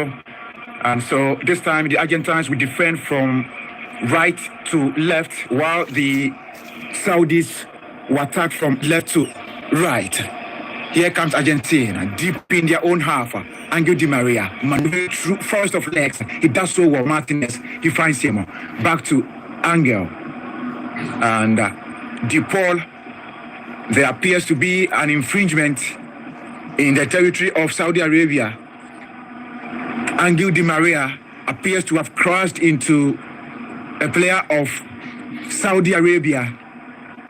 0. And so this time the Argentines will defend from right to left, while the Saudis will attack from left to right. Here comes Argentina, deep in their own half. Angel Di Maria, maneuvering through first of legs. He does so well. Martinez, he finds him. Back to Angel. And De Paul, there appears to be an infringement in the territory of Saudi Arabia. Angel Di Maria appears to have crashed into a player of Saudi Arabia,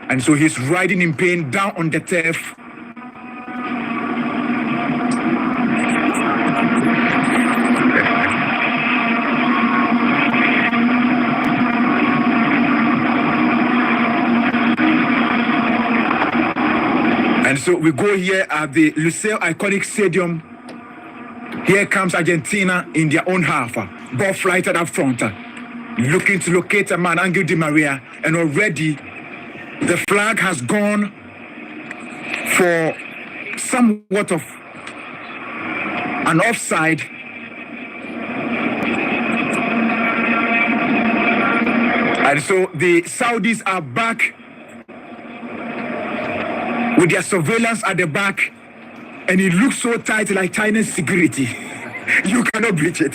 and so he's riding in pain down on the turf. And so we go here at the Lusail Iconic Stadium. Here comes Argentina in their own half. Ball flighted up front, looking to locate a man, Angel Di Maria, and already the flag has gone for somewhat of an offside. And so the Saudis are back with their surveillance at the back, and it looks so tight like Chinese security. You cannot breach it.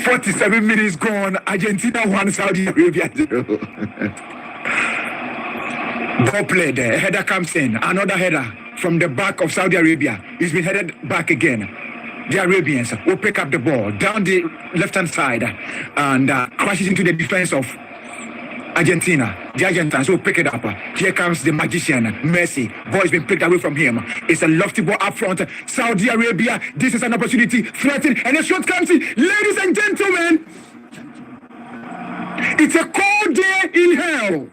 47 minutes gone. Argentina 1, Saudi Arabia 0. Ball play there. Header comes in. Another header from the back of Saudi Arabia. He's been headed back again. The Arabians will pick up the ball down the left-hand side and crashes into the defense of Argentina. The Argentines will pick it up. Here comes the magician, Messi. Ball has been picked away from him. It's a lofty ball up front. Saudi Arabia, this is an opportunity. Threatened, and a shot comes in. Ladies and gentlemen, it's a cold day in hell.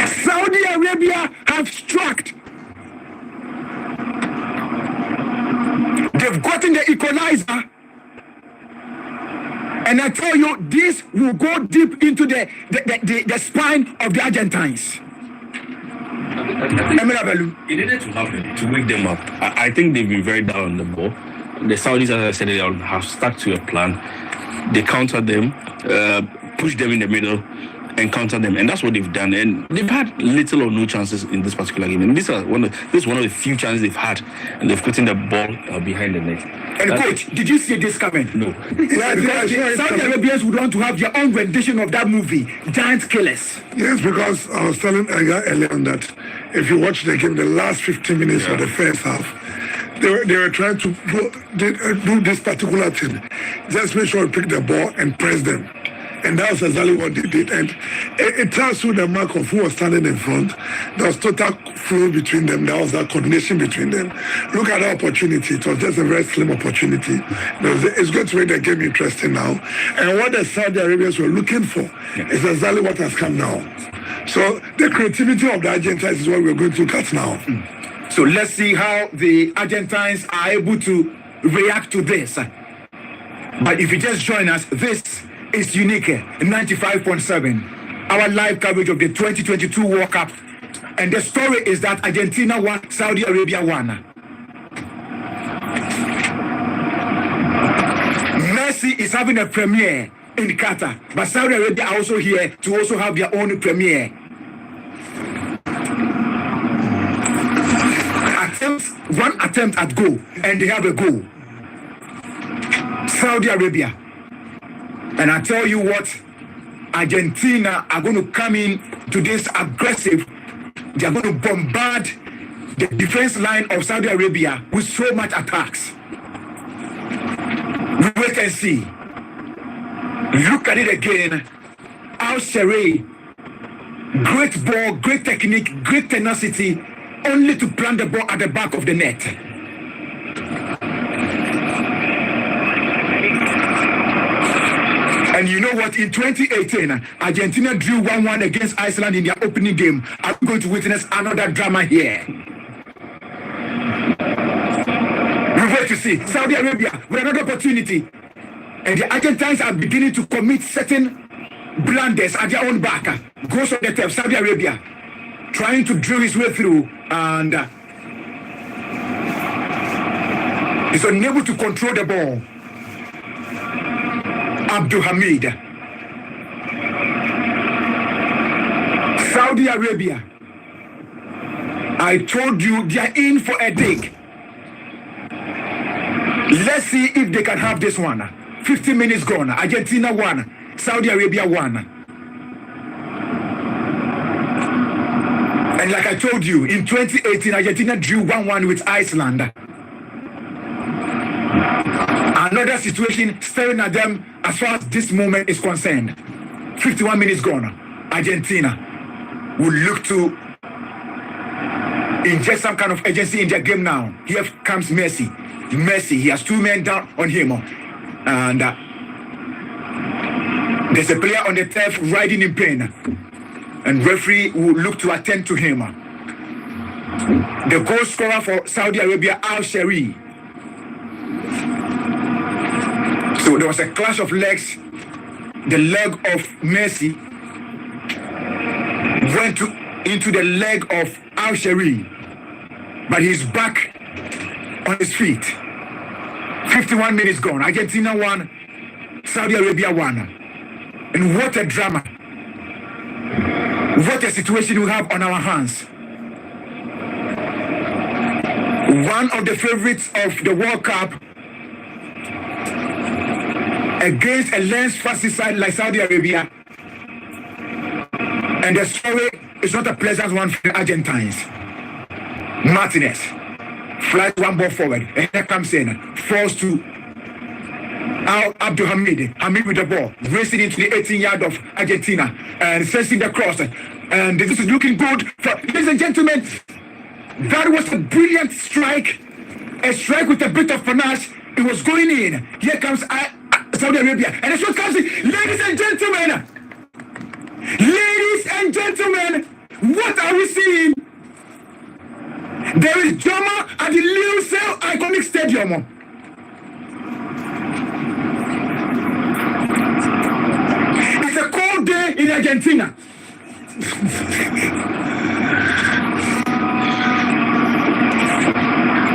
Saudi Arabia have struck. They've gotten the equalizer. And I tell you, this will go deep into the spine of the Argentines. It needed to happen to wake them up. I think they've been very down on the ball. The Saudis, as I said, have stuck to a plan. They counter them, push them in the middle, and counter them, and that's what they've done. And they've had little or no chances in this particular game. And this is one of the few chances they've had, and they've put in the ball behind the net. And coach, did you see this coming? No. Saudi Arabians would want to have their own rendition of that movie, Giant Killers. Yes, because I was telling Edgar earlier on that if you watch the game, the last 15 minutes of the first half, they were trying to do this particular thing. Just make sure you pick the ball and press them. And that was exactly what they did. And it tells you the mark of who was standing in front. There was total flow between them. There was that coordination between them. Look at the opportunity. It was just a very slim opportunity. It's going to make the game interesting now. And what the Saudi Arabians were looking for is exactly what has come now. So the creativity of the Argentines is what we're going to look at now. So let's see how the Argentines are able to react to this. But if you just join us, this is Unique 95.7, our live coverage of the 2022 World Cup. And the story is that Argentina won, Saudi Arabia won. Messi is having a premiere in Qatar, but Saudi Arabia are also here to also have their own premiere. One attempt at goal, and they have a goal. Saudi Arabia. And I tell you what, Argentina are going to come in to this aggressive. They are going to bombard the defense line of Saudi Arabia with so much attacks. We wait and see. Look at it again. Al-Sharay, great ball, great technique, great tenacity, only to plant the ball at the back of the net. And you know what? In 2018, Argentina drew 1-1 against Iceland in their opening game. I'm going to witness another drama here. We wait to see. Saudi Arabia with another opportunity. And the Argentines are beginning to commit certain blunders at their own back. Goes on the turf, Saudi Arabia trying to drill his way through. And He's unable to control the ball. Abdul Hamid. Saudi Arabia. I told you they are in for a dig. Let's see if they can have this one. 15 minutes gone. Argentina won. Saudi Arabia won. And like I told you, in 2018, Argentina drew 1-1 with Iceland. Another situation staring at them as far as this moment is concerned. 51 minutes gone. Argentina will look to inject some kind of urgency in their game now. Here comes Messi. Messi, he has two men down on him. And there's a player on the turf riding in pain. And referee will look to attend to him. The goal scorer for Saudi Arabia, Al-Shari. So there was a clash of legs. The leg of Messi went into the leg of Al-Shari. But he's back on his feet. 51 minutes gone. Argentina won. Saudi Arabia won. And what a drama. What a situation we have on our hands. One of the favorites of the World Cup against a less fussy side like Saudi Arabia. And the story is not a pleasant one for the Argentines. Martinez flies one ball forward, and here comes in, falls to Abdul Hamid. Hamid with the ball, racing into the 18-yard of Argentina, and sensing the cross. And this is looking good. Ladies and gentlemen, that was a brilliant strike. A strike with a bit of panache. It was going in. Here comes Saudi Arabia. And the shot comes in. Ladies and gentlemen, what are we seeing? There is drama at the Lusail Iconic Stadium. It's a cold day in Argentina.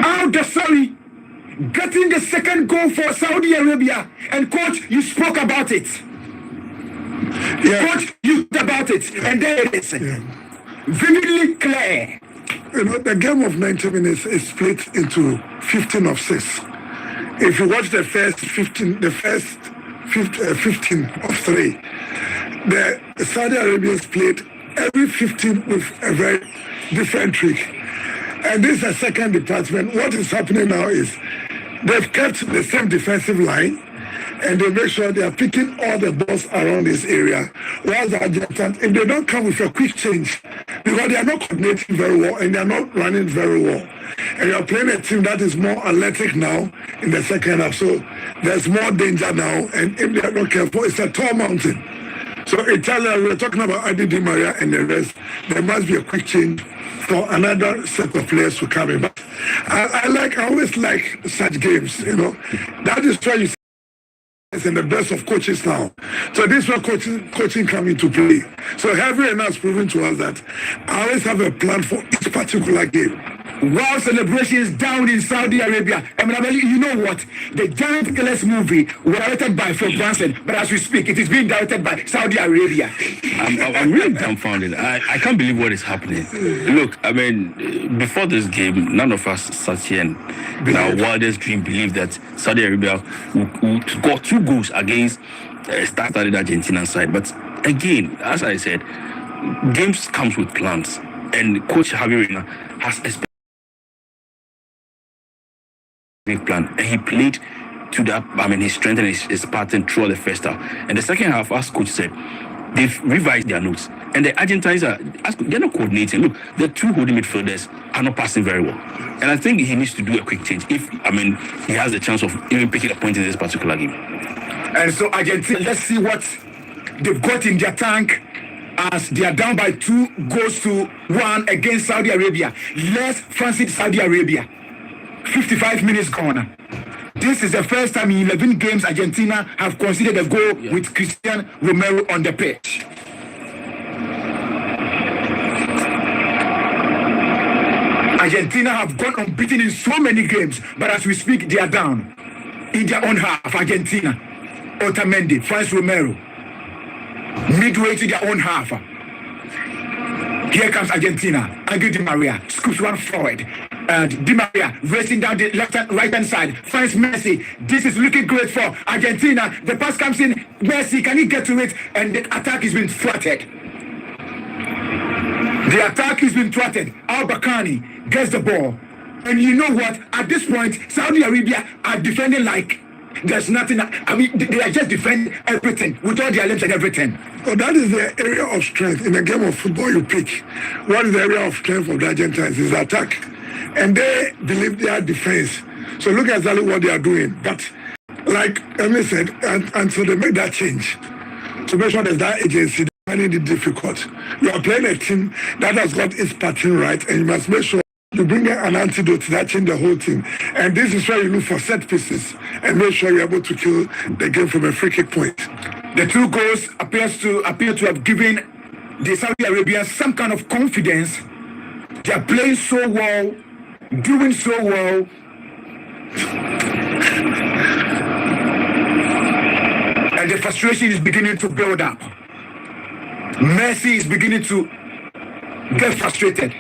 Al-Dassari getting the second goal for Saudi Arabia. And coach, you spoke about it. Yeah. Coach, you spoke about it. And there it is. Yeah. Vividly clear. You know, the game of 90 minutes is split into 15 of 6. If you watch the first 15 of 3, the Saudi Arabians played every 15 with a very different trick. And this is a second department. What is happening now is they've kept the same defensive line, and they make sure they are picking all the balls around this area. While the Argentines, if they don't come with a quick change, because they are not coordinating very well and they are not running very well, and you are playing a team that is more athletic now in the second half, so there's more danger now, and if they are not careful, it's a tall mountain. So Italia, we're talking about Adi Di Maria and the rest, there must be a quick change for another set of players to come in. But I always like such games, you know. That is why you see in the best of coaches now. So this is where coaching come into play. So Harvey and has proven to us that I always have a plan for each particular game. Wow, celebrations down in Saudi Arabia. I mean, you know what? The Giant Killers movie was directed by Phil Branson, but as we speak, it is being directed by Saudi Arabia. I'm really dumbfounded. I can't believe what is happening. Look, I mean, before this game, none of us sat here and in our wildest dream believed that Saudi Arabia would score 2 goals against star-studded Argentina side. But again, as I said, games comes with plans, and Coach Javier Reina has a plan, and he played to that. I mean, his strength and his pattern throughout the first half. And the second half, as coach said, they've revised their notes, and the Argentines they're not coordinating. Look, the 2 holding midfielders are not passing very well, and I think he needs to do a quick change if he has the chance of even picking a point in this particular game. And so Argentina, let's see what they've got in their tank as they are down by 2 goals to 1 against Saudi Arabia. Let's fancy Saudi Arabia. 55 minutes gone. This is the first time in 11 games Argentina have conceded a goal with Cristiano Romero on the pitch. Argentina have gone unbeaten in so many games, but as we speak, they are down in their own half. Argentina, Otamendi, Franz Romero, midway to their own half. Here comes Argentina. Angel Di Maria scoops one forward. And Di Maria racing down the right-hand side. Finds Messi. This is looking great for Argentina. The pass comes in. Messi, can he get to it? And the attack has been thwarted. The attack has been thwarted. Al-Bakani gets the ball. And you know what? At this point, Saudi Arabia are defending like there's nothing. I mean, they are just defending everything with all their limbs and everything. Oh, that is the area of strength. In a game of football, you pick. What is the area of strength of the Argentines? Is attack. And they believe they are defense. So look at exactly what they are doing. But like Emily said, and so they make that change. To make sure there's that agency finding it difficult. You are playing a team that has got its pattern right, and you must make sure you bring an antidote to that change the whole team. And this is where you look for set pieces and make sure you're able to kill the game from a free kick point. The two goals appear to have given the Saudi Arabians some kind of confidence. They are playing so well, doing so well. And the frustration is beginning to build up. Messi is beginning to get frustrated.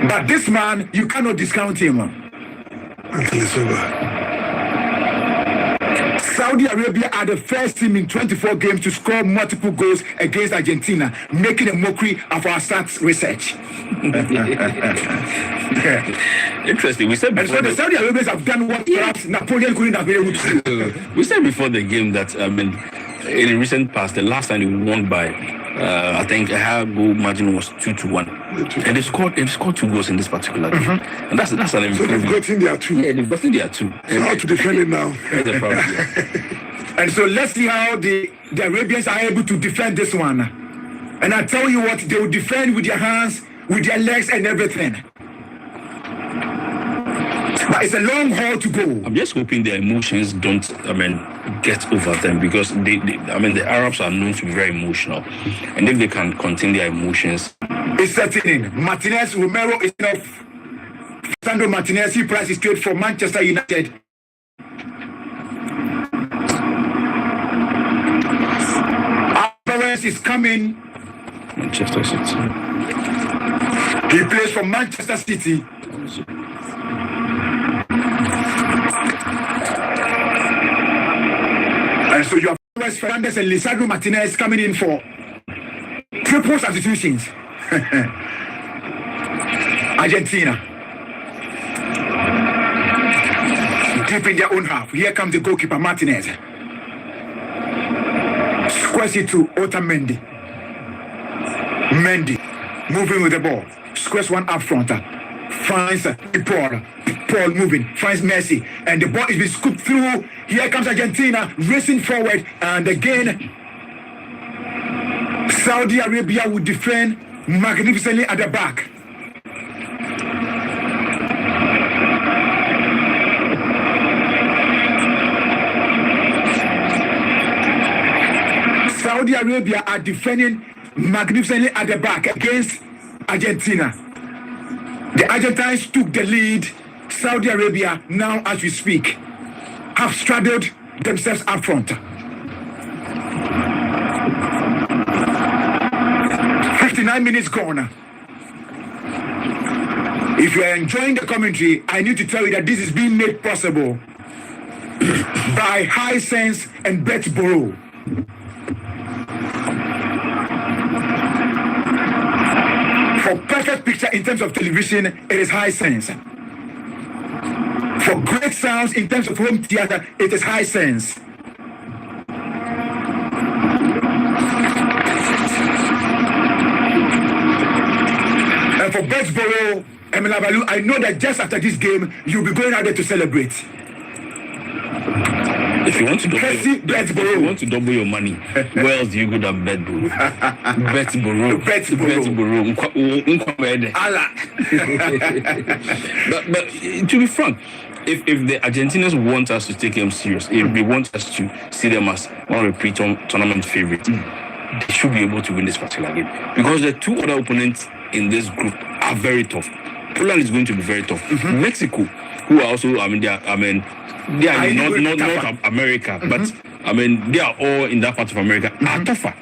But this man, you cannot discount him. Until it's over. Saudi Arabia are the first team in 24 games to score multiple goals against Argentina, making a mockery of our stats research. Interesting. We said before and so the Saudi Arabians have done what perhaps Napoleon couldn't have been able to do. We said before the game that in the recent past, the last time they won by I think a higher goal margin was 2-1, and they scored 2 goals in this particular game, and that's an improvement. So they've gotten their 2. Yeah, they've gotten their 2. So how to defend it now? And so let's see how the Arabians are able to defend this one. And I tell you what, they will defend with their hands, with their legs, and everything. But it's a long haul to go. I'm just hoping their emotions don't, get over them, because the Arabs are known to be very emotional, and if they can contain their emotions, it's setting in. Martinez, Romero is enough. Sandro Martinez, he priced straight for Manchester United. Alvarez is coming. Manchester City. He plays for Manchester City. And so you have Alvarez, Fernandez, and Lisandro Martinez coming in for triple substitutions. Argentina. Deep in their own half. Here comes the goalkeeper, Martinez. Squares it to Otamendi. Mendy moving with the ball. Squares one up front. Finds Paul. Paul moving. Finds Messi. And the ball is being scooped through. Here comes Argentina racing forward. And again, Saudi Arabia will defend magnificently at the back. Saudi Arabia are defending magnificently at the back against Argentina. The Argentines took the lead. Saudi Arabia, now as we speak, have straddled themselves up front. 59 minutes gone. If you are enjoying the commentary, I need to tell you that this is being made possible by High Sense and Betsboro. For perfect picture in terms of television, it is High Sense. For great sounds in terms of home theater, it is High Sense. And for Betsboro, Emelabalu, I know that just after this game, you'll be going out there to celebrate. If you want to double your money, where else do you go than Betsboro? Betsboro. But to be frank, if the Argentinians want us to take them serious, if they want us to see them as one of the pre-tournament favorites, they should be able to win this particular game, because the two other opponents in this group are very tough. Poland is going to be very tough. Mexico, who are also, they are in North America, but they are all in that part of America, are tougher.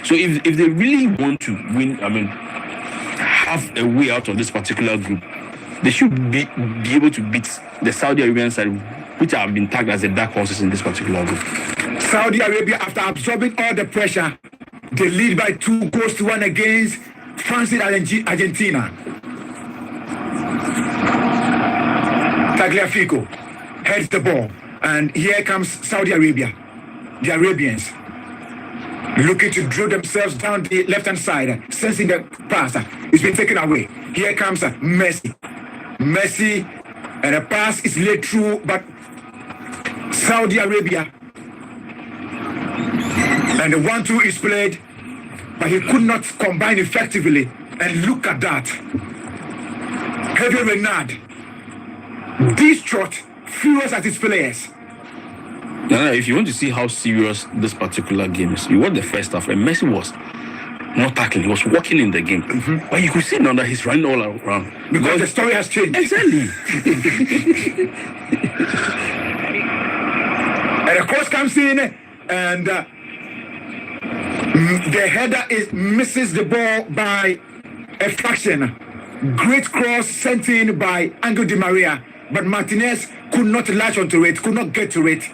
So if they really want to win, have a way out of this particular group, they should be able to beat the Saudi Arabian side, which have been tagged as the dark horses in this particular group. Saudi Arabia, after absorbing all the pressure, they lead by 2-1 against France and Argentina. Tagliafico heads the ball, and here comes Saudi Arabia. The Arabians looking to drill themselves down the left-hand side, sensing the pass. It's been taken away. Here comes Messi. Messi, and the pass is laid through, but Saudi Arabia. And the 1-2 is played, but he could not combine effectively. And look at that. Hervé Renard, distraught, furious at his players. No, if you want to see how serious this particular game is, you watch the first half, and Messi was not tackling, he was walking in the game. But you could see now that he's running all around. Because the story has changed. Exactly. And the coach comes in, and the header misses the ball by a fraction. Great cross sent in by Angel Di Maria, but Martinez could not latch onto it, could not get to it.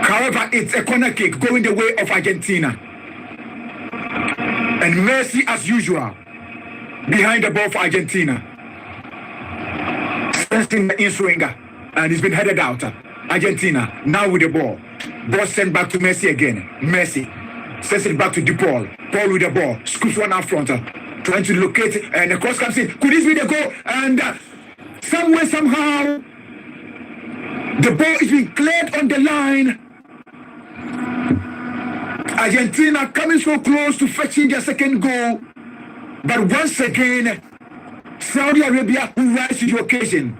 However, it's a corner kick going the way of Argentina. And Messi, as usual, behind the ball for Argentina. Sensing the in-swinger, and he's been headed out. Argentina, now with the ball. Ball sent back to Messi again. Messi sends it back to DePaul. Paul with the ball, scoops one out front, trying to locate it, and the cross comes in. Could this be the goal? And somewhere, somehow, the ball is being cleared on the line. Argentina coming so close to fetching their second goal. But once again, Saudi Arabia will rise to the occasion.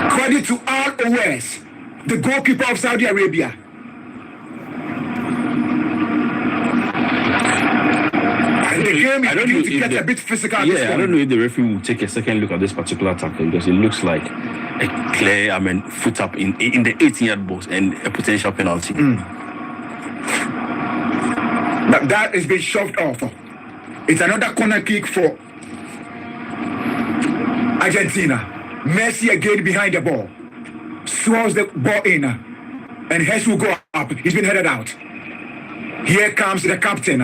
Credit to ROS, the goalkeeper of Saudi Arabia. And the game is beginning to get a bit physical. I don't know if the referee will take a second look at this particular tackle, because it looks like a clear, foot up in the 18-yard box and a potential penalty. But that has been shoved off. It's another corner kick for Argentina. Messi again behind the ball. Swirls the ball in. And Hess will go up. He's been headed out. Here comes the captain.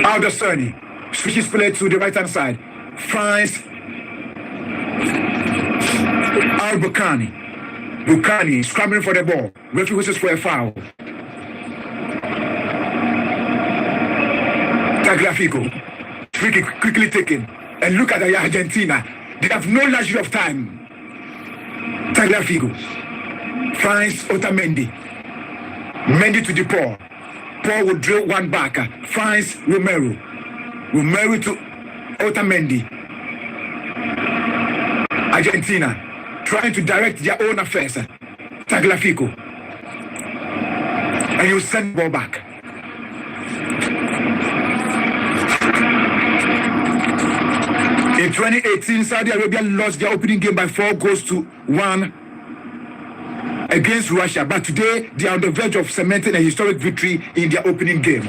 Aldo Cerny switches play to the right-hand side. Finds Bukhari scrambling for the ball. Referee whistles for a foul. Tagliafico, quickly taken. And look at the Argentina. They have no luxury of time. Tagliafico finds Otamendi. Mendy to DePaul. Paul will drill one back. Finds Romero. Romero to Otamendi. Argentina trying to direct their own affairs. Tagliafico. And you send the ball back. In 2018, Saudi Arabia lost their opening game by 4-1 against Russia. But today, they are on the verge of cementing a historic victory in their opening game.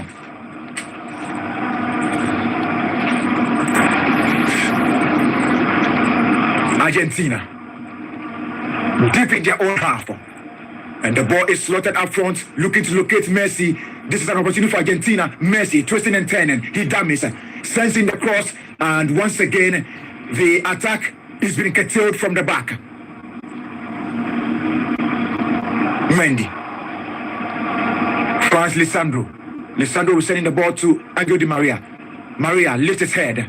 Argentina, deep in their own half. And the ball is slotted up front, looking to locate Messi. This is an opportunity for Argentina. Messi, twisting and turning. He dummies, sensing the cross. And once again, the attack is being curtailed from the back. Mendy. France Lisandro. Lisandro was sending the ball to Angel Di Maria. Maria lifts his head.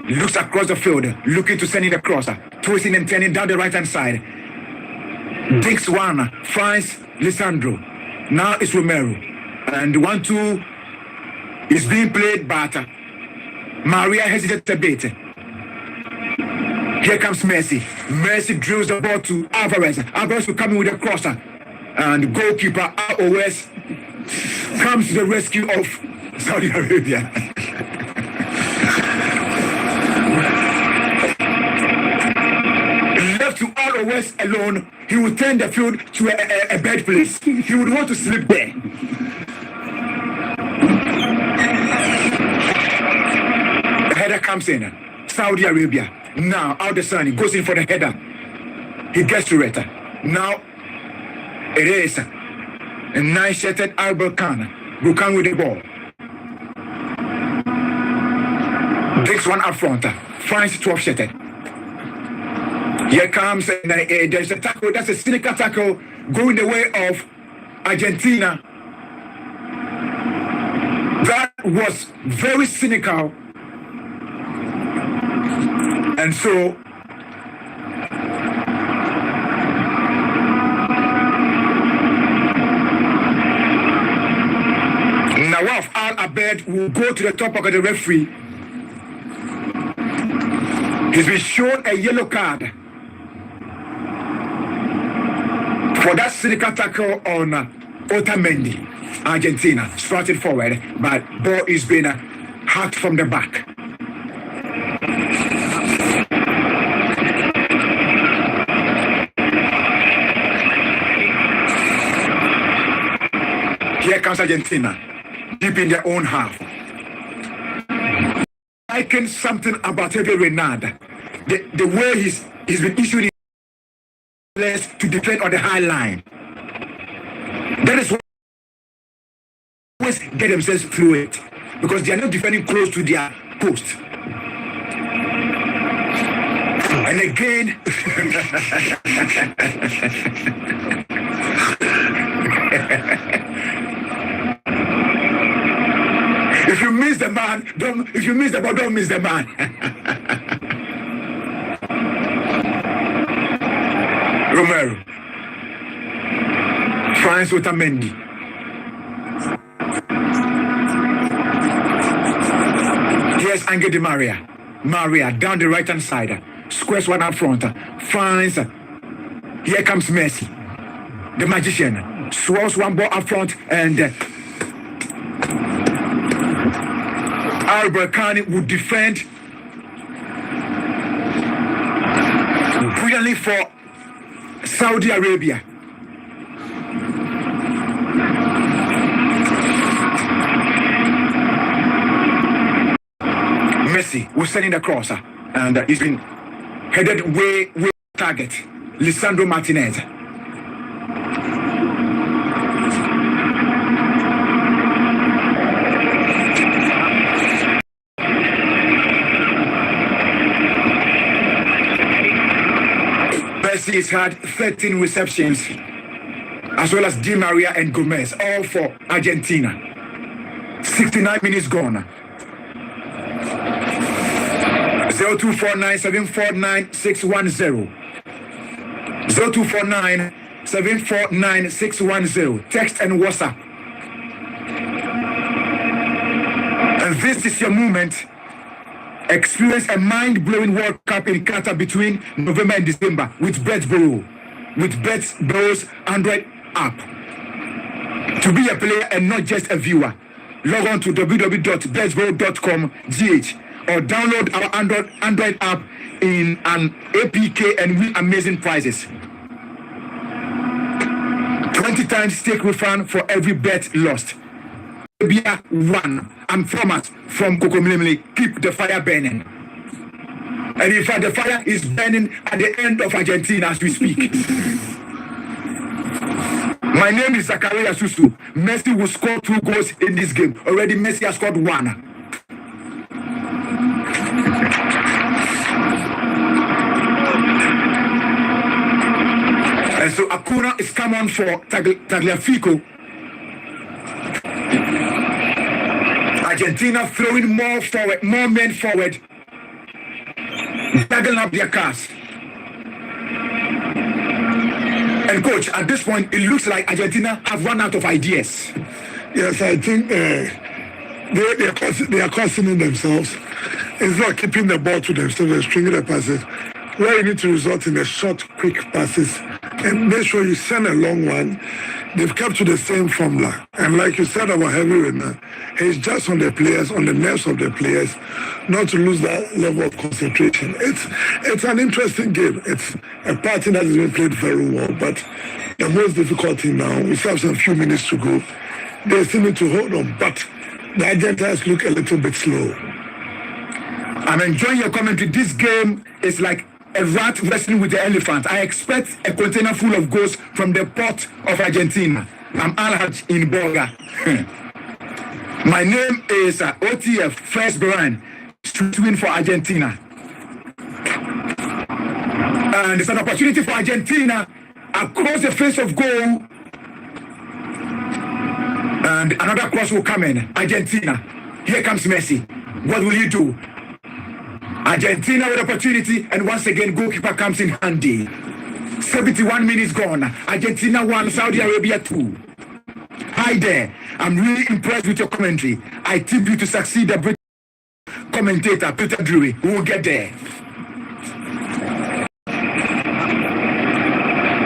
Looks across the field, looking to send in the crosser. Twisting and turning down the right-hand side. Takes one. France Lisandro. Now it's Romero. And 1-2 is being played, but Maria hesitates a bit. Here comes Messi. Messi drills the ball to Alvarez. Alvarez will come in with a crosser. And goalkeeper ROS comes to the rescue of Saudi Arabia. Left to all of us alone, he would turn the field to a bed place. He would want to sleep there. The header comes in. Saudi Arabia. Now, out the sun, he goes in for the header. He gets to it. Now, it is a nine-shirted Albert Khan who comes with the ball. Takes one up front. Finds 12-shirted. Here comes, there's a tackle. That's a cynical tackle going the way of Argentina. That was very cynical. And so, Nawaf Al-Abed will go to the top of the referee. He's been shown a yellow card for that cynical tackle on Otamendi, Argentina, started forward, but ball is being hacked from the back. Here comes Argentina, deep in their own half. I can something about Hervé Renard, the way he's been issuing players to defend on the high line. That is why they always get themselves through it, because they are not defending close to their post. And again, if you miss the man, if you miss the ball, don't miss the man. Romero finds Otamendi. Here's Angel Di Maria. Maria down the right hand side. Squares one up front. Finds. Here comes Messi, the magician. Swirls one ball up front, and Albert Khan would defend brilliantly for Saudi Arabia. Messi was sending the crosser, and he's been headed way target. Lisandro Martinez. Messi has had 13 receptions, as well as Di Maria and Gomez, all for Argentina. 69 minutes gone. 0249749610. 0249749610. Text and WhatsApp. And this is your moment. Experience a mind-blowing World Cup in Qatar between November and December with BetBurrow's Android app. To be a player and not just a viewer, log on to www.betburrow.com/gh or download our Android app in an APK and win amazing prizes. 20 times stake refund for every bet lost. Arabia 1 and format from Kokomlemle. Keep the fire burning. And in fact, the fire is burning at the end of Argentina as we speak. My name is Zakaria Susu. Messi will score 2 goals in this game. Already Messi has scored 1. And so Akuna is come on for Tagliafico. Argentina throwing more men forward, juggling up their cars. And coach, at this point, it looks like Argentina have run out of ideas. Yes, I think they are costing themselves. It's not keeping the ball to themselves, they're stringing the passes. Where you need to result in the short, quick passes and make sure you send a long one. they've kept to the same formula. And like you said about heavy rain, it's just on the players, on the nerves of the players, not to lose that level of concentration. It's an interesting game. It's a party that has been played very well, but the most difficult thing now, we still have some few minutes to go. They still need to hold on, but the Argentines look a little bit slow. I'm enjoying your commentary. This game is like a rat wrestling with the elephant. I expect a container full of goals from the port of Argentina. I'm Alhaj in Boga. My name is OTF First Brian, street win for Argentina. And it's an opportunity for Argentina across the face of goal. And another cross will come in. Argentina. Here comes Messi. What will he do? Argentina with opportunity, and once again goalkeeper comes in handy. 71 minutes gone. Argentina 1, Saudi Arabia 2. Hi there. I'm really impressed with your commentary. I tip you to succeed the British commentator Peter Drury. We will get there.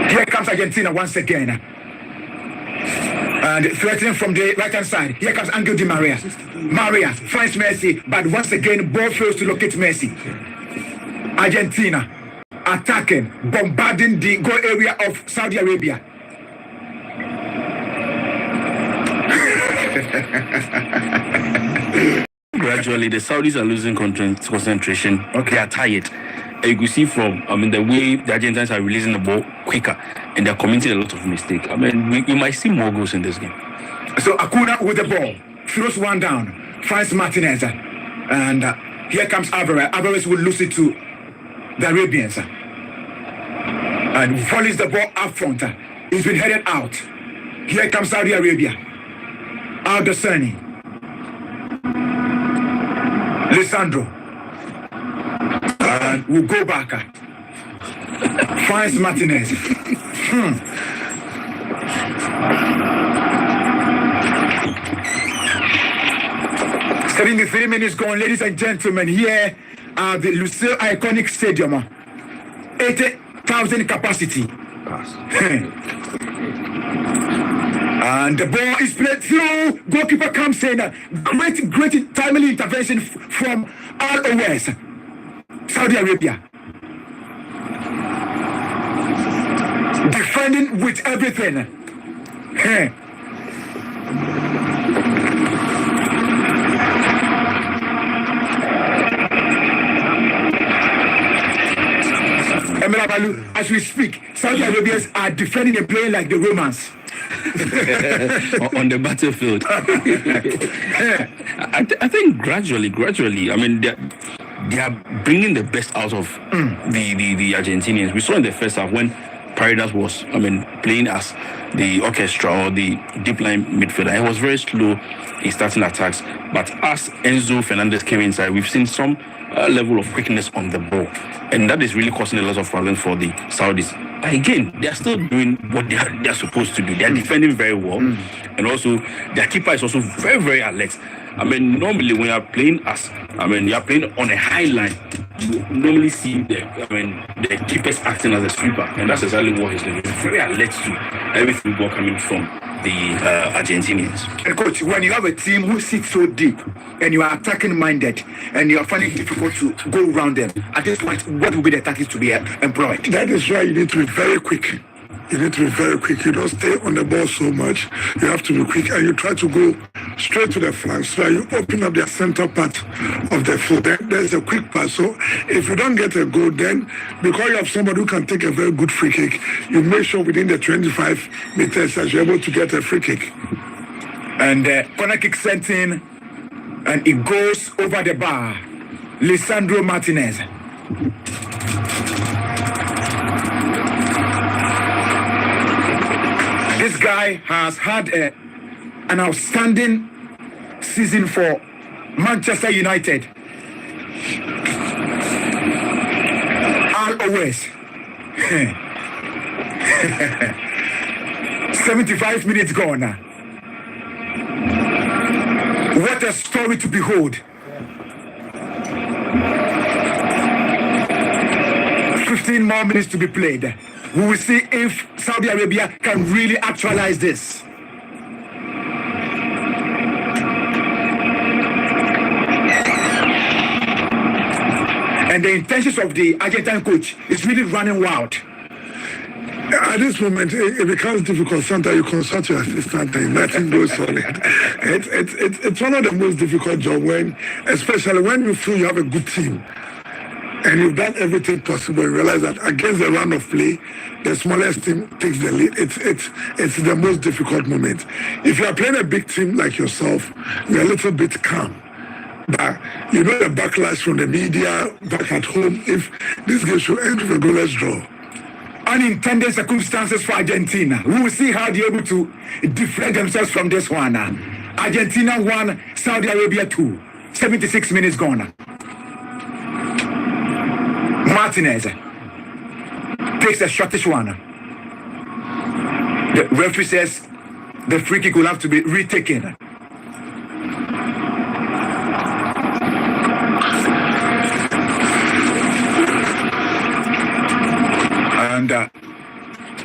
Here comes Argentina once again. And threatening from the right-hand side. Here comes Angel Di Maria. Maria finds Messi, but once again, ball fails to locate Messi. Argentina attacking, bombarding the goal area of Saudi Arabia. Gradually, the Saudis are losing concentration. Okay. They are tired. And you can see from, the way the Argentines are releasing the ball quicker, and they're committing a lot of mistakes. We might see more goals in this game. So Acuna with the ball, throws one down, finds Martinez, and here comes Alvarez. Alvarez will lose it to the Arabians, and volleys the ball up front. He's been headed out. Here comes Saudi Arabia. Al-Dassani. Lisandro. And we'll go back. Finds Martinez. 73 minutes gone, ladies and gentlemen. Here at the Lusail Iconic Stadium. 80,000 capacity. And the ball is played through. Goalkeeper comes in. Great timely intervention from ROS. Saudi Arabia. Defending with everything. Emela Balu, as we speak, Saudi Arabians are defending and playing like the Romans. On the battlefield. I think gradually, they are bringing the best out of the Argentinians. We saw in the first half when Paredes was, playing as the orchestra or the deep line midfielder. He was very slow in starting attacks. But as Enzo Fernandez came inside, we've seen some level of quickness on the ball. And that is really causing a lot of problems for the Saudis. But again, they are still doing what they are supposed to do. They are defending very well. And also, their keeper is also very, very alert. Normally when you are playing you are playing on a high line, you normally see the keepers acting as a sweeper, and that's exactly what he's doing. He's very alert to every football coming from the Argentinians. And coach, when you have a team who sits so deep and you are attacking minded and you are finding it difficult to go around them, at this point, what will be the tactics to be employed? That is why you need to be very quick. You need to be very quick. You don't stay on the ball so much. You have to be quick, and you try to go straight to the flanks so that you open up the center part of the field. Then there's a quick pass. So if you don't get a goal, then because you have somebody who can take a very good free kick, you make sure within the 25 meters that you're able to get a free kick. And corner kick sent in, and it goes over the bar. Lisandro Martinez. This guy has had an outstanding season for Manchester United. ROS. 75 minutes gone now. What a story to behold. 15 more minutes to be played. We will see if Saudi Arabia can really actualize this. And the intentions of the Argentine coach is really running wild. At this moment, it becomes difficult. Sometimes you consult your assistant and nothing goes on it. It's one of the most difficult jobs especially when you feel you have a good team and you've done everything possible. You realize that against the run of play, the smallest team takes the lead. It's the most difficult moment. If you are playing a big team like yourself, you're a little bit calm. But you know the backlash from the media back at home if this game should end with a goalless draw. Unintended circumstances for Argentina. We will see how they're able to defend themselves from this one. Argentina 1, Saudi Arabia 2. 76 minutes gone. Martinez takes a shortish one. The referee says the free kick will have to be retaken.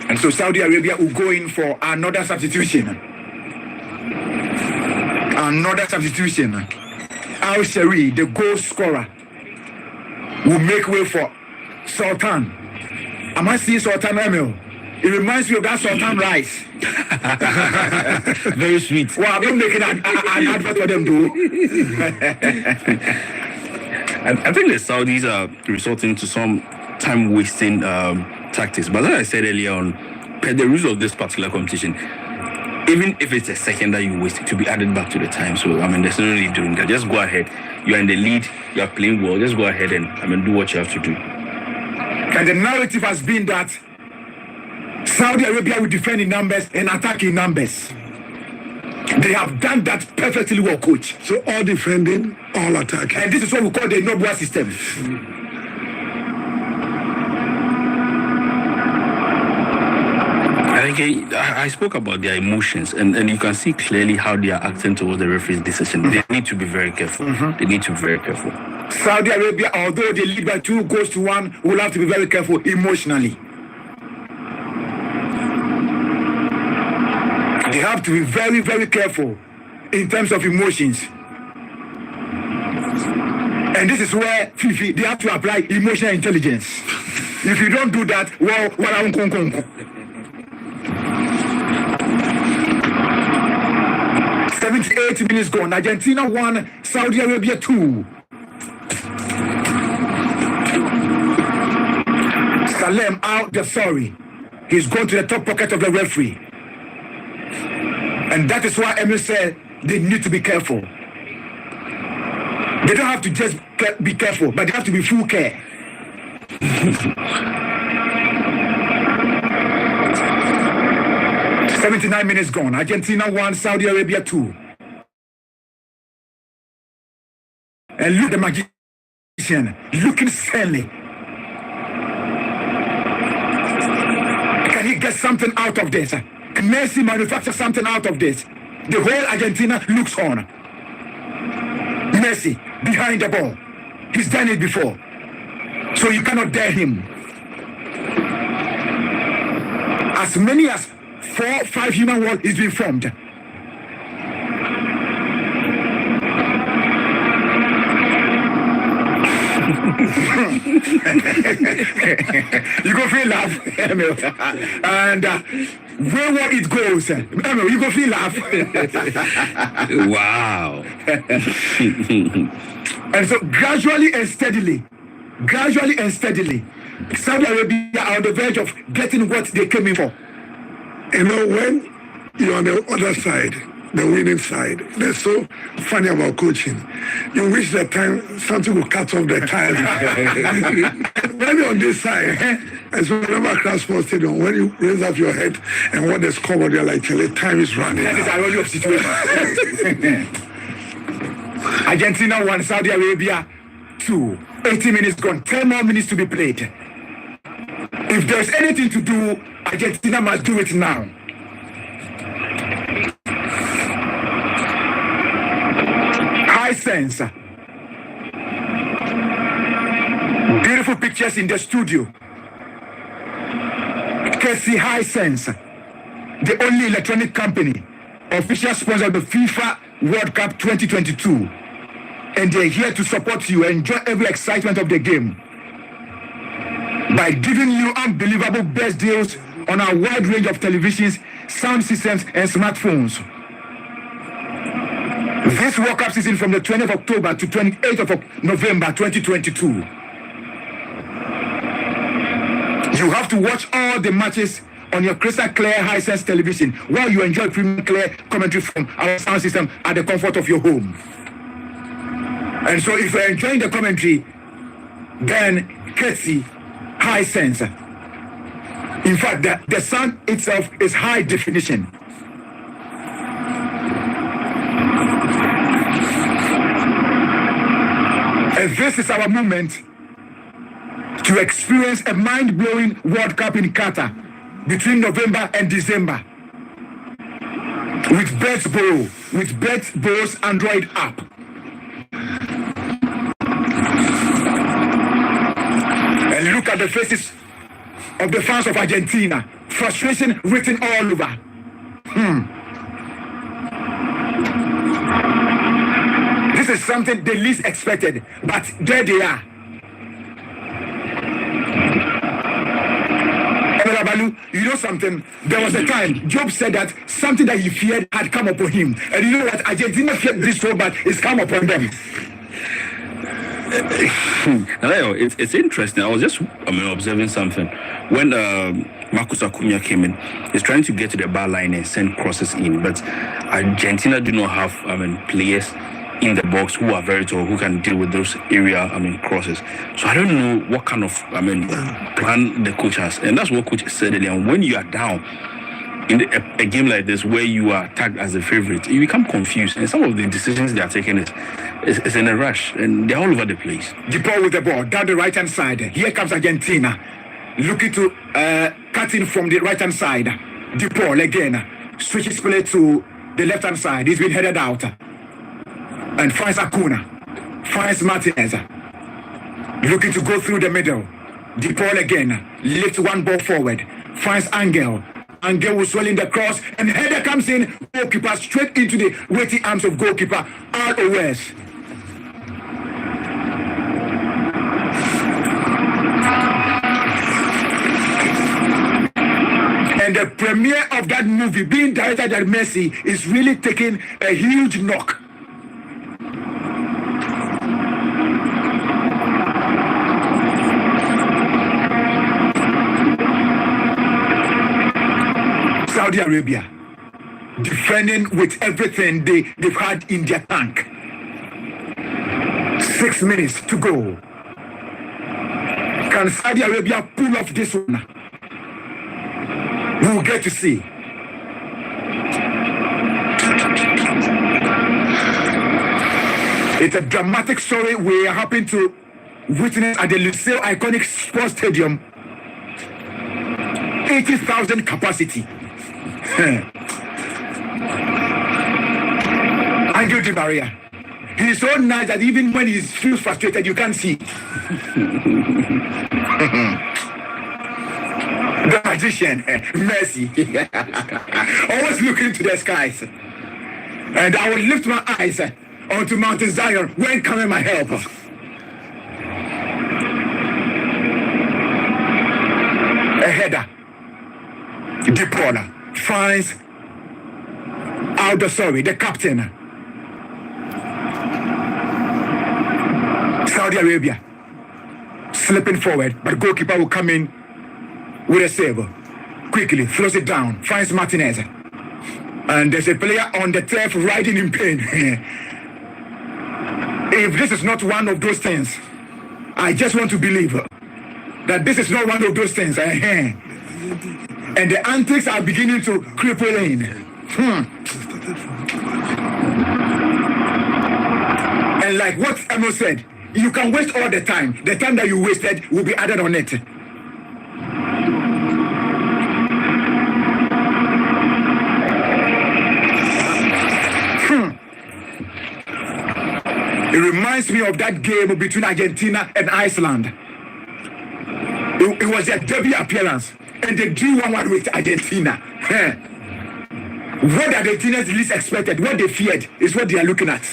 And so Saudi Arabia will go in for another substitution. Al Shari, the goal scorer, will make way for Sultan. Am I seeing Sultan Emil? It reminds me of that Sultan rice. Very sweet. Well, I'm not making an advert for them too. I think the Saudis are resorting to some time-wasting tactics. But as I said earlier on, per the rules of this particular competition, even if it's a second that you waste, it to be added back to the time. So, there's no need doing that. Just go ahead. You're in the lead. You're playing well. Just go ahead and, do what you have to do. And the narrative has been that Saudi Arabia will defend in numbers and attack in numbers. They have done that perfectly well, coach. So all defending, all attacking. And this is what we call the Noboa system. I spoke about their emotions, and you can see clearly how they are acting towards the referee's decision. They need to be very careful. They need to be very careful. Saudi Arabia, although they lead by 2-1, will have to be very careful emotionally. They have to be very, very careful in terms of emotions. And this is where Fifi, they have to apply emotional intelligence. If you don't do that, well, 78 minutes gone. Argentina 1, Saudi Arabia 2. Salem out the sorry. He's gone to the top pocket of the referee. And that is why Emil said they need to be careful. They don't have to just be careful, but they have to be full care. 79 minutes gone. Argentina 1, Saudi Arabia 2. And look, the magician looking silly. Can he get something out of this? Can Messi manufacture something out of this? The whole Argentina looks on. Messi behind the ball. He's done it before. So you cannot dare him. As many as 4-5 human world is being formed. You go feel laugh, Emil. And where it goes, Emil, you go feel laugh. Wow. And so gradually and steadily, Saudi Arabia are on the verge of getting what they came in for. You know, when you're on the other side, the winning side, that's so funny about coaching. You wish that time something will cut off the time. When you're on this side, as whenever cross sports stadium, when you raise up your head and what the scoreboard, you're like, the time is running. That is a really of situation. Argentina 1, Saudi Arabia 2. 80 minutes gone, 10 more minutes to be played. If there's anything to do, Argentina must do it now. High sense. Beautiful pictures in the studio. KC Hisense, the only electronic company, official sponsor of the FIFA World Cup 2022. And they're here to support you, enjoy every excitement of the game by giving you unbelievable best deals on our wide range of televisions, sound systems, and smartphones. This World Cup season from the 20th of October to 28th of November 2022. You have to watch all the matches on your crystal clear Hisense television while you enjoy premium clear commentary from our sound system at the comfort of your home. And so if you're enjoying the commentary, then KC Hisense. In fact, the sound itself is high definition. And this is our moment to experience a mind-blowing World Cup in Qatar between November and December with BetBo's Android app. And look at the faces of the fans of Argentina. Frustration written all over. This is something they least expected, but there they are. You know something? There was a time Job said that something that he feared had come upon him. And you know what? Argentina feared this so bad, it's come upon them. It's interesting. I was just observing something. When Marcus Acuna came in, he's trying to get to the bar line and send crosses in. But Argentina do not have players in the box who are very tall, who can deal with those area crosses. So I don't know what kind of plan the coach has. And that's what coach said earlier. When you are down in a game like this where you are tagged as the favorite, you become confused. And some of the decisions they are taking is in a rush, and they're all over the place. DePaul with the ball down the right hand side. Here comes Argentina, looking to cut in from the right hand side. DePaul again switches play to the left hand side. He's been headed out and finds Acuna, finds Martinez, looking to go through the middle. DePaul again lifts one ball forward, finds Angel. Angel will swell in the cross, and header comes in. Goalkeeper straight into the weighty arms of goalkeeper ROS. And the premiere of that movie, being directed by Messi, is really taking a huge knock. Saudi Arabia defending with everything they've had in their tank. 6 minutes to go. Can Saudi Arabia pull off this one? We'll get to see. It's a dramatic story we are happen to witness at the Lucille Iconic Sports Stadium. 80,000 capacity. Angel Di Maria. He's so nice that even when he feels frustrated, you can't see. The magician, Messi, always looking to the skies. And I will lift my eyes onto Mountain Zion. When coming my help? A header. DePaul finds the captain. Saudi Arabia slipping forward, but goalkeeper will come in with a save. Quickly throws it down, finds Martinez. And there's a player on the turf riding in pain. If this is not one of those things, I just want to believe that this is not one of those things. And the antics are beginning to cripple in. And like what Emo said, you can waste all the time. The time that you wasted will be added on it. It reminds me of that game between Argentina and Iceland. It was their debut appearance. and they drew 1-1 with Argentina. What the Argentinians least expected, what they feared, is what they are looking at.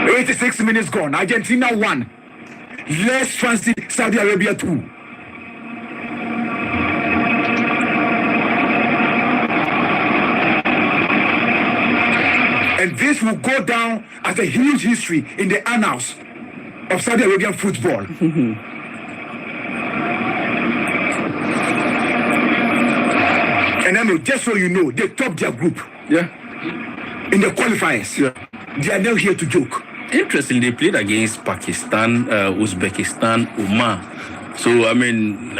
86 minutes gone. Argentina 1. Let's fancy Saudi Arabia 2. And this will go down as a huge history in the annals of Saudi Arabian football. And I know, just so you know, they topped their group. Yeah. In the qualifiers. Yeah. They are not here to joke. Interesting, they played against Pakistan, Uzbekistan, Oman. So I mean,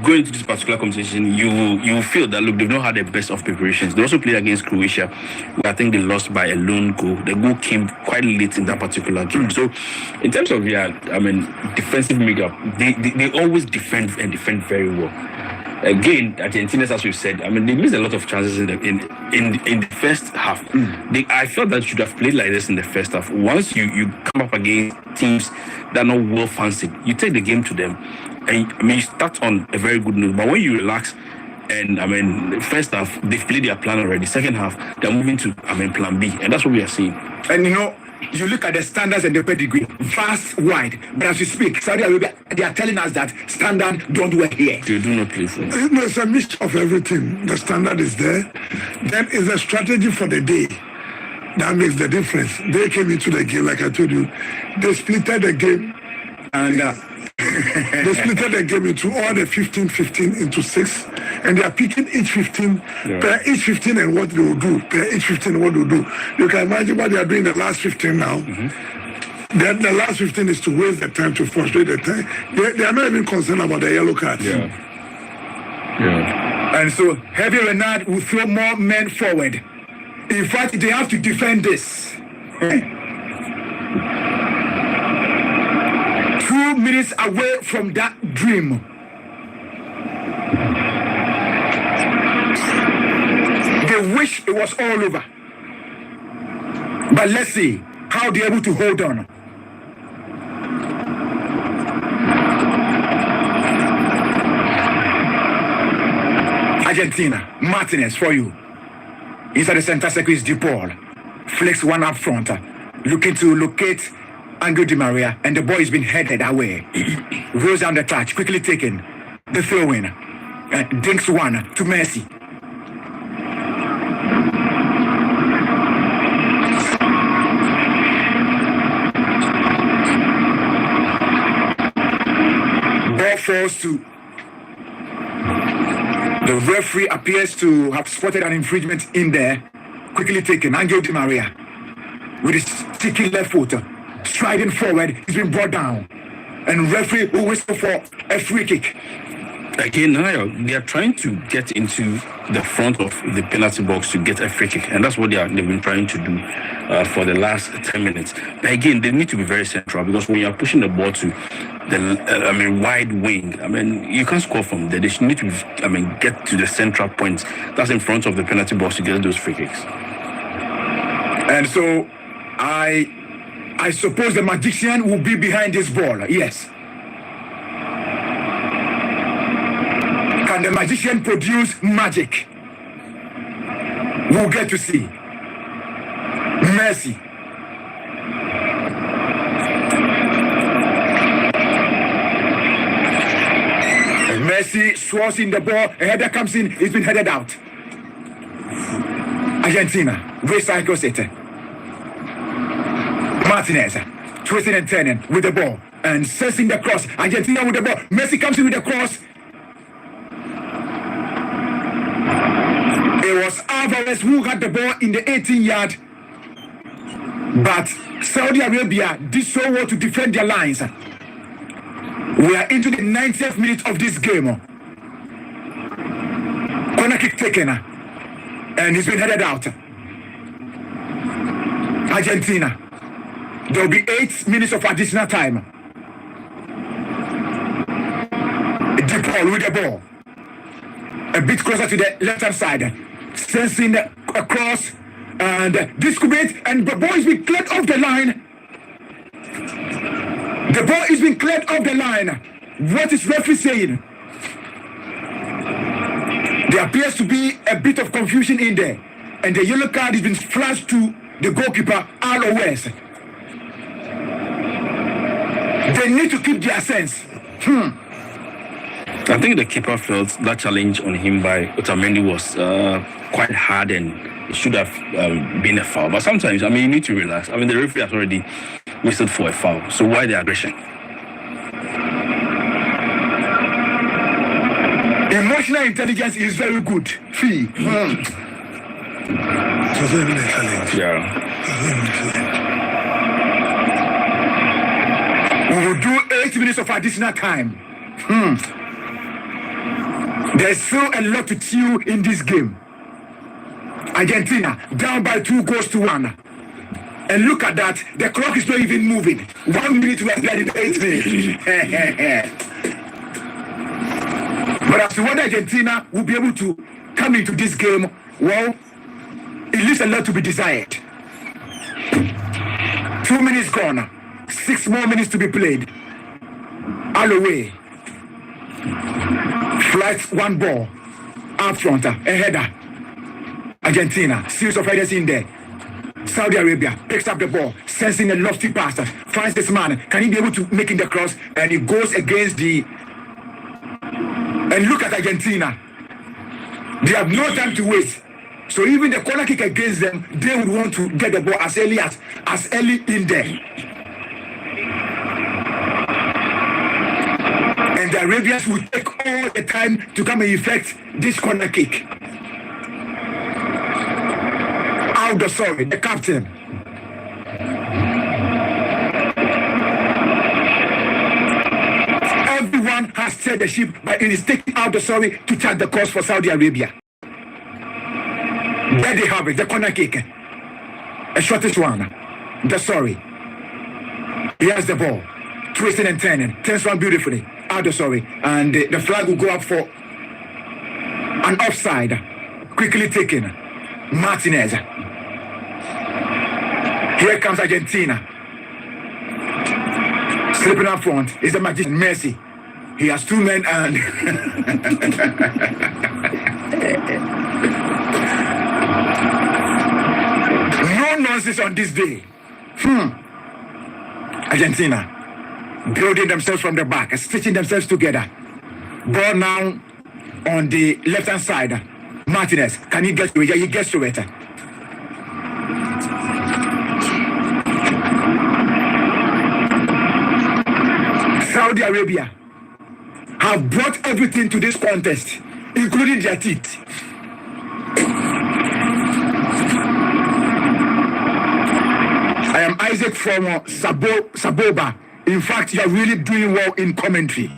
going to this particular competition, you feel that look, they've not had the best of preparations. They also played against Croatia, where I think they lost by a lone goal. The goal came quite late in that particular game. So, in terms of defensive makeup, they always defend and defend very well. Again, Argentinians, as we've said, they missed a lot of chances in the first half. I felt that should have played like this in the first half. Once you come up against teams that are not well fancied, you take the game to them, and you start on a very good note. But when you relax, and the first half they've played their plan already. Second half they're moving to plan B, and that's what we are seeing. And you look at the standards and the pedigree, vast, wide. But as you speak, Saudi Arabia, they are telling us that standard don't work here. They do not play for. It's a mixture of everything. The standard is there. Then is a strategy for the day that makes the difference. They came into the game, like I told you, they splitted the game, and they splitted the game into all the 15 into 6, and they are picking each 15 per each 15 and what they will do, per each 15 what they will do. You can imagine what they are doing the last 15 now. Then the last 15 is to waste the time, to frustrate the time. They are not even concerned about the yellow cards. Yeah. And so Heavy Renard will throw more men forward. In fact, they have to defend this. 2 minutes away from that dream. They wish it was all over. But let's see how they're able to hold on. Argentina, Martinez for you. Inside the center circle is DePaul. Flicks one up front, looking to locate Angel Di Maria, and the ball has been headed away. Rolls down the touch, quickly taken. The throw in. Dinks one to Messi. Ball falls to. The referee appears to have spotted an infringement in there. Quickly taken. Angel Di Maria with his sticky left foot. Striding forward, he's been brought down. And referee will whistle for a free kick. Again, they are trying to get into the front of the penalty box to get a free kick, and that's what they've been trying to do for the last 10 minutes. But again, they need to be very central, because when you are pushing the ball to the wide wing, you can't score from there. They should need to get to the central point that's in front of the penalty box to get those free kicks. And so I suppose the magician will be behind this ball. Yes. Can the magician produce magic? We'll get to see. Messi. Messi swats in the ball. A header comes in. It's been headed out. Argentina recycles it. Martinez twisting and turning with the ball and sensing the cross. Argentina with the ball. Messi comes in with the cross. It was Alvarez who had the ball in the 18-yard. But Saudi Arabia did so well to defend their lines. We are into the 90th minute of this game. Corner kick taken. And he's been headed out. Argentina. There will be 8 minutes of additional time. DePaul with the ball. A bit closer to the left-hand side. Sensing across. And this could be it. And the ball is being cleared off the line. The ball is being cleared off the line. What is referee saying? There appears to be a bit of confusion in there. And the yellow card has been flashed to the goalkeeper, Arlo West. They need to keep their sense. I think the keeper felt that challenge on him by Otamendi was quite hard and it should have been a foul. But sometimes, I mean, you need to relax. I mean, the referee has already whistled for a foul. So why the aggression? Emotional intelligence is very good. Fee. It wasn't even a challenge. Yeah. We will do 8 minutes of additional time. There's still a lot to chew in this game. Argentina down by 2-1. And look at that, the clock is not even moving. 1 minute we are playing 8 minutes. But as to whether Argentina will be able to come into this game, well, it leaves a lot to be desired. 2 minutes gone, 6 more minutes to be played. All away. Flights one ball. Out front, a header. Argentina, series of headers in there. Saudi Arabia picks up the ball, sends in a lofty pass, finds this man. Can he be able to make in the cross? And he goes against the... And look at Argentina. They have no time to waste. So even the corner kick against them, they would want to get the ball as early in there. And the Arabians will take all the time to come and effect this corner kick. Aldo, sorry, the captain. Everyone has set the ship, but it is taking out the sorry to chart the course for Saudi Arabia. There they have it, the corner kick. A shortest one. The sorry. He has the ball. Twisting and turning. Turns one beautifully. Out the sorry. And the flag will go up for an offside. Quickly taken. Martinez. Here comes Argentina. Slipping up front is the magician Messi. He has 2 men and no nonsense on this day. Argentina building themselves from the back, stitching themselves together. Ball now on the left hand side. Martinez, can he get to it? Yeah, he gets to it. Saudi Arabia have brought everything to this contest, including their teeth. I am Isaac from Saboba. In fact, you are really doing well in commentary.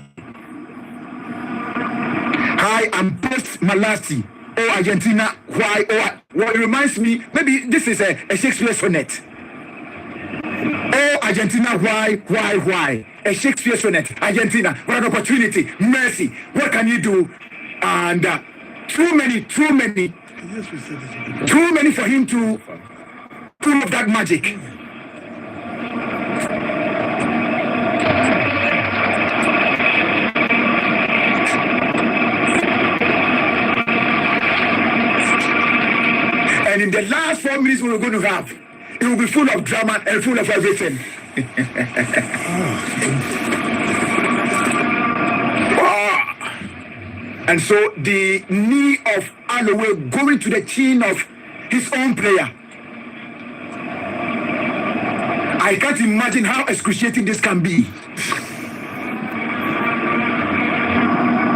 Hi, I'm Post Malasti. Oh, Argentina, why? Oh, well, it reminds me, maybe this is a Shakespeare sonnet. Oh, Argentina, why? A Shakespeare sonnet. Argentina, what an opportunity. Mercy, what can you do? And too many for him to pull off that magic. And in the last 4 minutes we're going to have, it will be full of drama and full of everything. And so the knee of Alloway going to the chin of his own player. I can't imagine how excruciating this can be.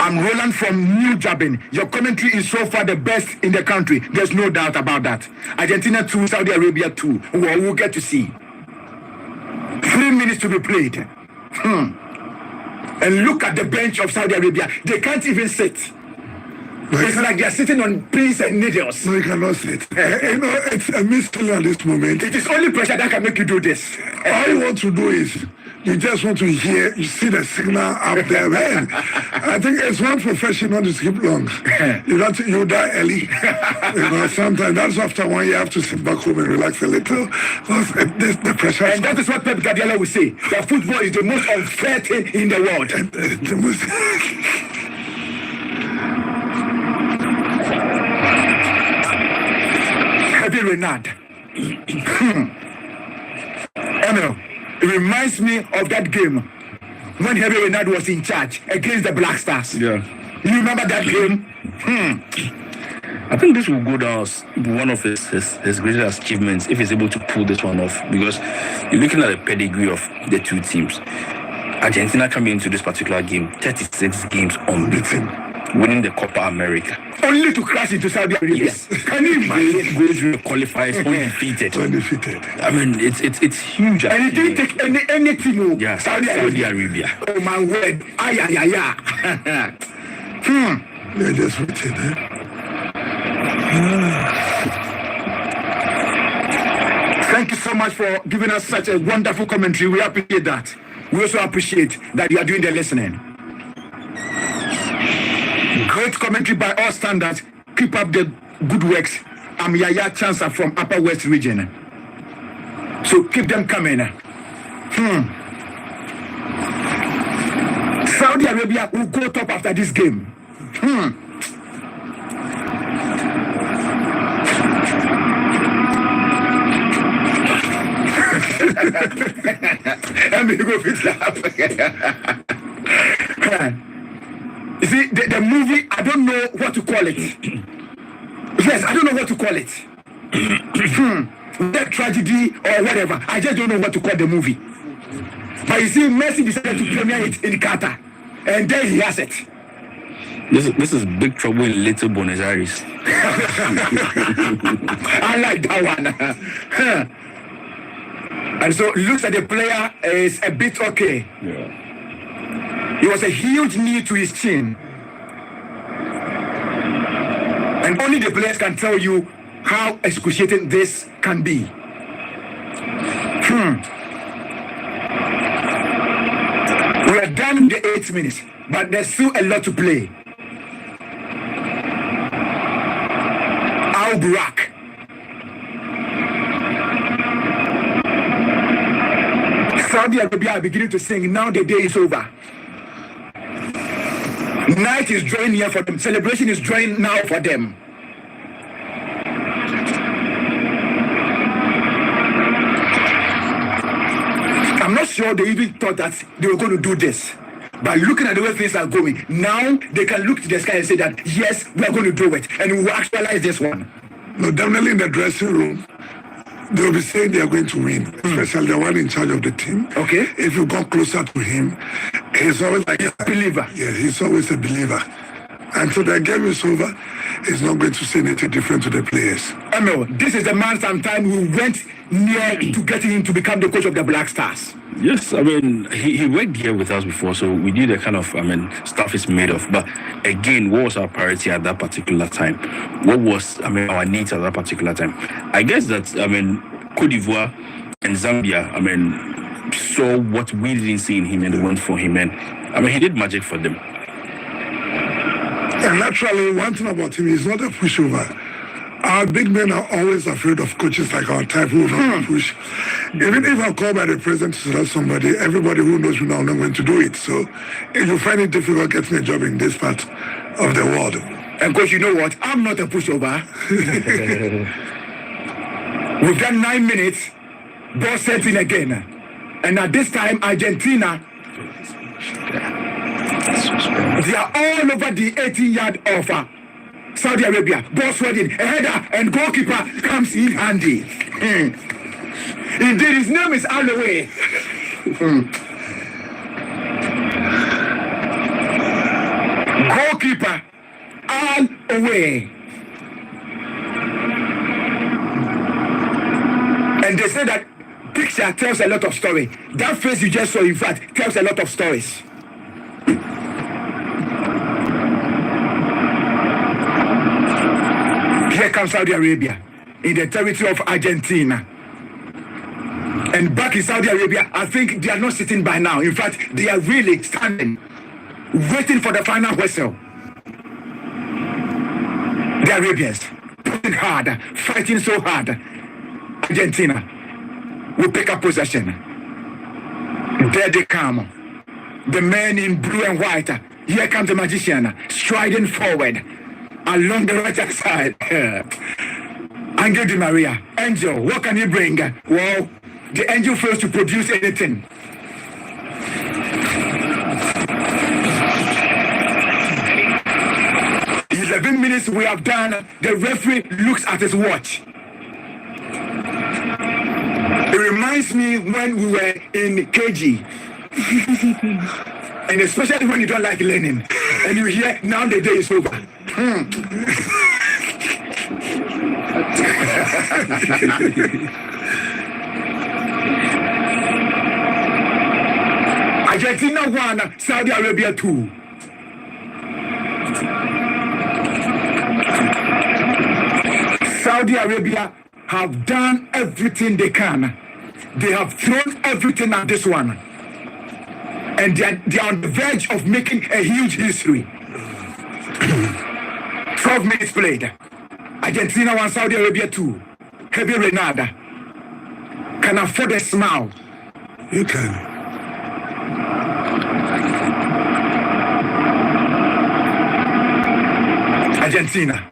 I'm Roland from New Jabin. Your commentary is so far the best in the country. There's no doubt about that. Argentina 2, Saudi Arabia 2. Well, we'll get to see. 3 minutes to be played. And look at the bench of Saudi Arabia. They can't even sit. It's like they're sitting on pins and needles. No, you cannot sit. It's a mystery at this moment. It is only pressure that can make you do this. All you want to do is You just want to hear, you see the signal up there, man. I think it's one profession not to skip long. You die early. Sometimes that's after 1 year you have to sit back home and relax a little. Because the pressure. And that is what Pep Guardiola will say. That football is the most unfair thing in the world. The most Heavy Renard. Emil, it reminds me of that game when Heavy Renard was in charge against the Black Stars. Yeah. You remember that game? I think this will go down as one of his greatest achievements if he's able to pull this one off, because you're looking at the pedigree of the two teams. Argentina coming into this particular game, 36 games unbeaten, winning the Copa America. Only to crash into Saudi Arabia. Yes. Can you imagine? Going through the qualifiers undefeated. undefeated. I mean, it's huge. And it didn't take anything. Yeah, Saudi Arabia. Oh my word. Ay. They're just waiting, Thank you so much for giving us such a wonderful commentary. We appreciate that. We also appreciate that you are doing the listening. Great commentary by all standards. Keep up the good works. I'm Yaya Chansa from Upper West Region. So keep them coming. Saudi Arabia will go top after this game. Let me go fix that. You see, the movie, I don't know what to call it. Yes, I don't know what to call it. That tragedy or whatever. I just don't know what to call the movie. But you see, Messi decided to premiere it in Qatar. And then he has it. This is Big Trouble in Little Buenos Aires. I like that one. And so it looks like the player is a bit okay. Yeah. It was a huge knee to his chin. And only the players can tell you how excruciating this can be. We are done in the 8 minutes, but there's still a lot to play. Al Burak. Saudi Arabia are beginning to sing, now the day is over. Night is drawing near for them. Celebration is drawing now for them. I'm not sure they even thought that they were going to do this. But looking at the way things are going, now they can look to the sky and say that, yes, we are going to do it. And we will actualize this one. No, definitely in the dressing room, they'll be saying they are going to win, especially the one in charge of the team. Okay. If you go closer to him, he's always like a believer. Yeah, he's always a believer. Until the game is over, he's not going to say anything different to the players. Emil, this is the man sometime who went near to getting him to become the coach of the Black Stars. Yes, I mean, he worked here with us before, so we knew the kind of, stuff he's made of. But again, what was our priority at that particular time? What was, our needs at that particular time? I guess that, Cote d'Ivoire and Zambia, saw what we didn't see in him and went for him. And, he did magic for them. And naturally, one thing about him, he's not a pushover. Our big men are always afraid of coaches like our type who will not push. Even if I'm called by the president to select somebody, everybody who knows me now knows when to do it. So if you find it difficult getting a job in this part of the world. And coach, you know what? I'm not a pushover. We've done 9 minutes, ball set in again. And at this time, Argentina, they are all over the 18-yard of Saudi Arabia. Ball sweating, a header, and goalkeeper comes in handy. Indeed, his name is Alloway. Goalkeeper, Alloway. And they say that picture tells a lot of story. That face you just saw, in fact, tells a lot of stories. Here comes Saudi Arabia in the territory of Argentina. And back in Saudi Arabia, I think they are not sitting by now. In fact, they are really standing, waiting for the final whistle. The Arabians pushing hard, fighting so hard. Argentina will pick up possession. There they come. The men in blue and white. Here comes the magician, striding forward along the right hand side. Angel Di Maria, Angel, what can he bring? Well, the angel fails to produce anything. In 11 minutes we have done. The referee looks at his watch. It reminds me when we were in KG. And especially when you don't like learning. And you hear, now the day is over. Argentina 1, Saudi Arabia 2. Saudi Arabia have done everything they can. They have thrown everything at this one. And they are on the verge of making a huge history. 12 minutes played. Argentina 1, Saudi Arabia 2. Heavy Renada can afford a smile. You can. Argentina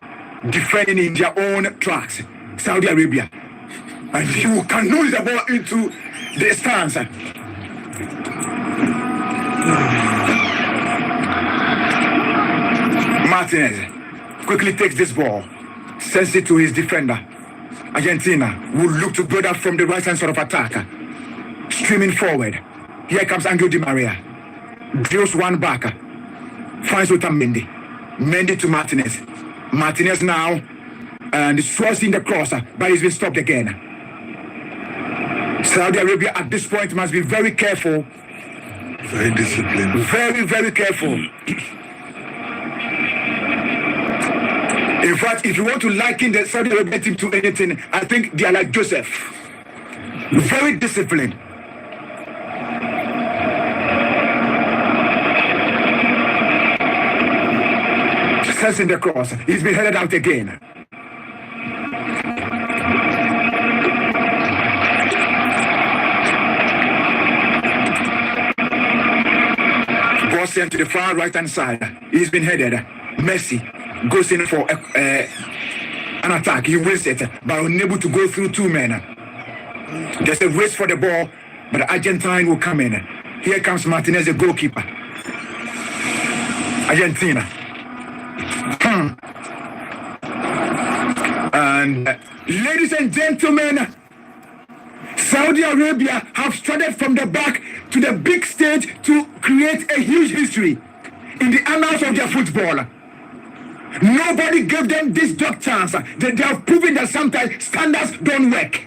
defending in their own tracks. Saudi Arabia. And you can lose the ball into the stands. Martinez quickly takes this ball, sends it to his defender. Argentina will look to build up from the right hand side of attack. Streaming forward. Here comes Angel Di Maria. Drills one back. Finds with Mendy. Mendy to Martinez. Martinez now and swerves in the cross, but he's been stopped again. Saudi Arabia at this point must be very careful. Very disciplined. Very, very careful. In fact, if you want to liken the Saudi Arabia team to anything, I think they are like Joseph. Very disciplined. Sends in the cross. He's been headed out again. Ball sent to the far right hand side. He's been headed. Messi goes in for an attack. He wins it, but unable to go through two men. There's a race for the ball, but the Argentine will come in. Here comes Martinez, the goalkeeper. Argentina. And ladies and gentlemen, Saudi Arabia have started from the back to the big stage to create a huge history in the annals of their football. Nobody gave them this dog chance. They have proven that sometimes standards don't work.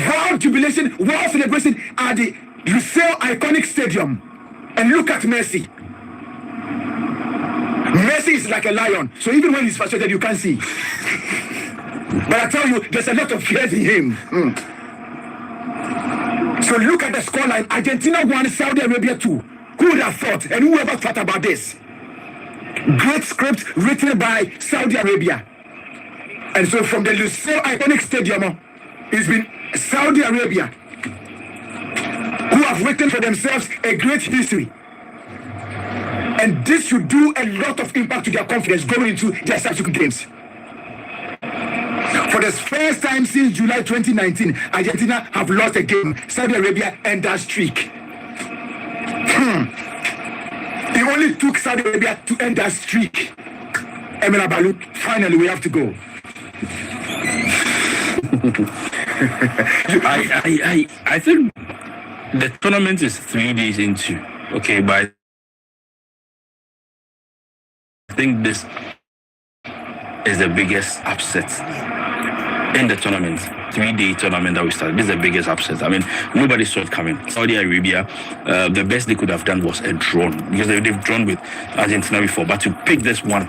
Wild jubilation, wild celebration at the Lusail iconic stadium. And look at Messi. Messi is like a lion, so even when he's frustrated, you can't see. But I tell you, there's a lot of fear in him. So look at the scoreline. Argentina 1, Saudi Arabia 2. Who would have thought, and whoever thought about this? Great script written by Saudi Arabia. And so from the Lusail iconic stadium, it's been Saudi Arabia who have written for themselves a great history. And this should do a lot of impact to their confidence going into their subsequent games. For the first time since July 2019, Argentina have lost a game. Saudi Arabia end that streak. It only took Saudi Arabia to end that streak. Emela Balu, finally we have to go. I think the tournament is 3 days into. Okay, but I think this is the biggest upset in the tournament. 3-day tournament that we started. This is the biggest upset. I mean, nobody saw it coming. Saudi Arabia, the best they could have done was a draw because they've drawn with Argentina before. But to pick this one